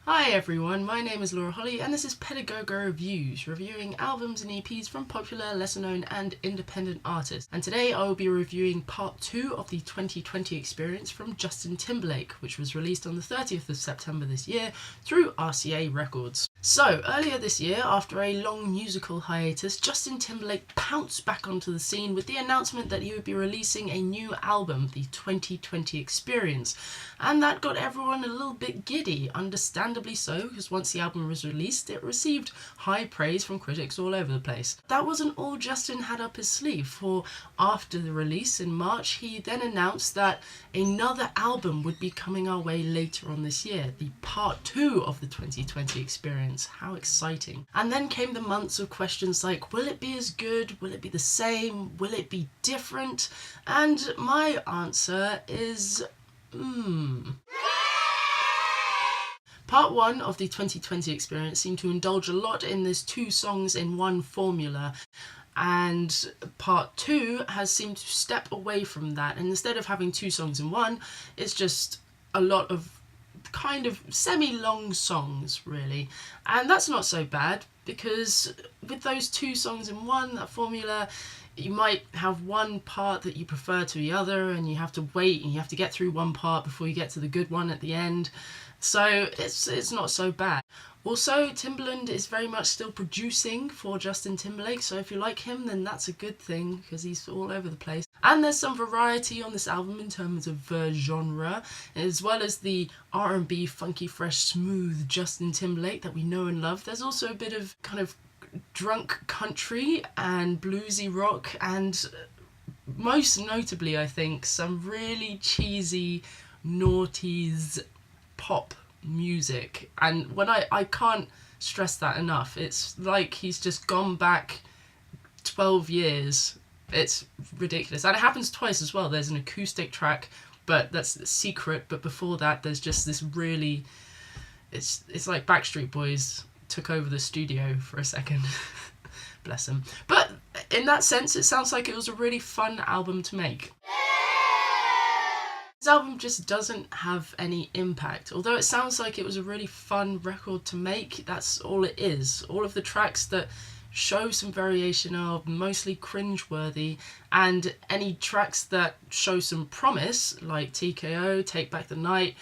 Hi everyone, my name is Laura Holly and this is Pedagogo Reviews, reviewing albums and EPs from popular, lesser known and independent artists. And today I will be reviewing part 2 of the 2020 experience from Justin Timberlake, which was released on the 30th of September this year through RCA Records. So, earlier this year, after a long musical hiatus, Justin Timberlake pounced back onto the scene with the announcement that he would be releasing a new album, the 2020 experience. And that got everyone a little bit giddy, understandably so, because once the album was released, it received high praise from critics all over the place. That wasn't all Justin had up his sleeve, for after the release in March, he then announced that another album would be coming our way later on this year, the part 2 of the 2020 experience. How exciting. And then came the months of questions like, will it be as good? Will it be the same? Will it be different? And my answer is, Part 1 of the 2020 experience seemed to indulge a lot in this 2 songs in 1 formula, and part 2 has seemed to step away from that, and instead of having 2 songs in 1, it's just a lot of kind of semi-long songs really, and that's not so bad, because with those 2 songs in 1, that formula, you might have one part that you prefer to the other and you have to wait and you have to get through one part before you get to the good one at the end. So it's not so bad. Also, Timbaland is very much still producing for Justin Timberlake, so if you like him, then that's a good thing because he's all over the place. And there's some variety on this album in terms of genre, as well as the R&B, funky, fresh, smooth Justin Timberlake that we know and love. There's also a bit of kind of drunk country and bluesy rock, and most notably, I think, some really cheesy noughties pop music. And when I can't stress that enough, it's like he's just gone back 12 years. It's ridiculous, and it happens twice as well. There's an acoustic track, but that's the secret, but before that there's just this really, it's like Backstreet Boys took over the studio for a second. Bless him. But in that sense, it sounds like it was a really fun album to make. This album just doesn't have any impact. Although it sounds like it was a really fun record to make, that's all it is. All of the tracks that show some variation are mostly cringeworthy, and any tracks that show some promise, like TKO, Take Back the Night,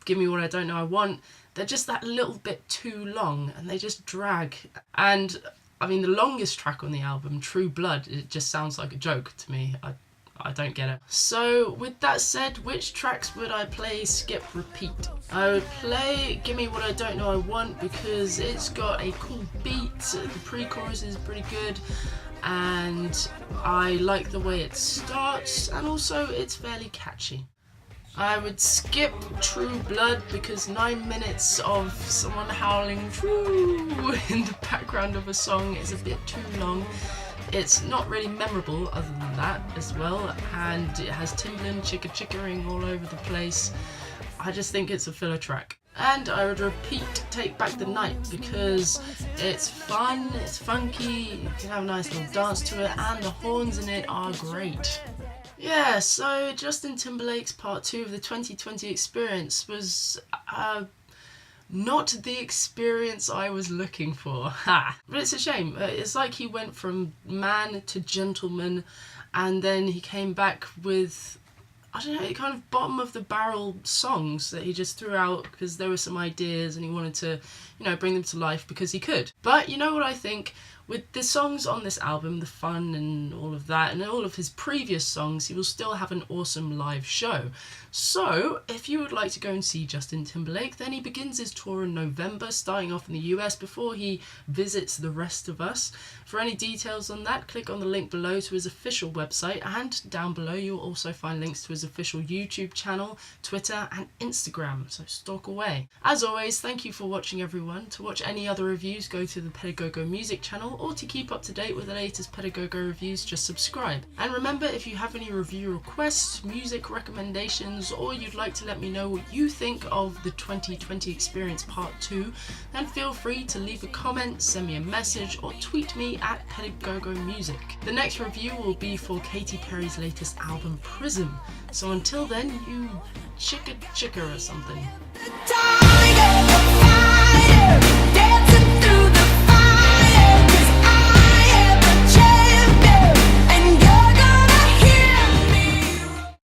Give Me What I Don't Know I Want, they're just that little bit too long and they just drag. And I mean, the longest track on the album, True Blood, it just sounds like a joke to me. I don't get it. So with that said, which tracks would I play, skip, repeat? I would play Give Me What I Don't Know I Want because it's got a cool beat, the pre-chorus is pretty good, and I like the way it starts, and also it's fairly catchy. I would skip True Blood because 9 minutes of someone howling "True" in the background of a song is a bit too long. It's not really memorable other than that as well, and it has Timbaland chicka-chickering all over the place. I just think it's a filler track. And I would repeat Take Back the Night because it's fun, it's funky, you can have a nice little dance to it, and the horns in it are great. Yeah, so Justin Timberlake's part 2 of the 2020 experience was not the experience I was looking for. Ha! But it's a shame. It's like he went from man to gentleman, and then he came back with, I don't know, kind of bottom of the barrel songs that he just threw out because there were some ideas and he wanted to, bring them to life because he could. But you know what I think? With the songs on this album, the fun and all of that, and all of his previous songs, he will still have an awesome live show. So, if you would like to go and see Justin Timberlake, then he begins his tour in November, starting off in the US before he visits the rest of us. For any details on that, click on the link below to his official website, and down below you'll also find links to his official YouTube channel, Twitter and Instagram, so stalk away. As always, thank you for watching everyone. To watch any other reviews, go to the Pedagogo Music channel, or to keep up to date with the latest Pedagogo reviews, just subscribe. And remember, if you have any review requests, music recommendations, or you'd like to let me know what you think of the 2020 experience part 2, then feel free to leave a comment, send me a message, or tweet me at Pedagogo Music. The next review will be for Katy Perry's latest album, Prism. So until then, you chicka or something.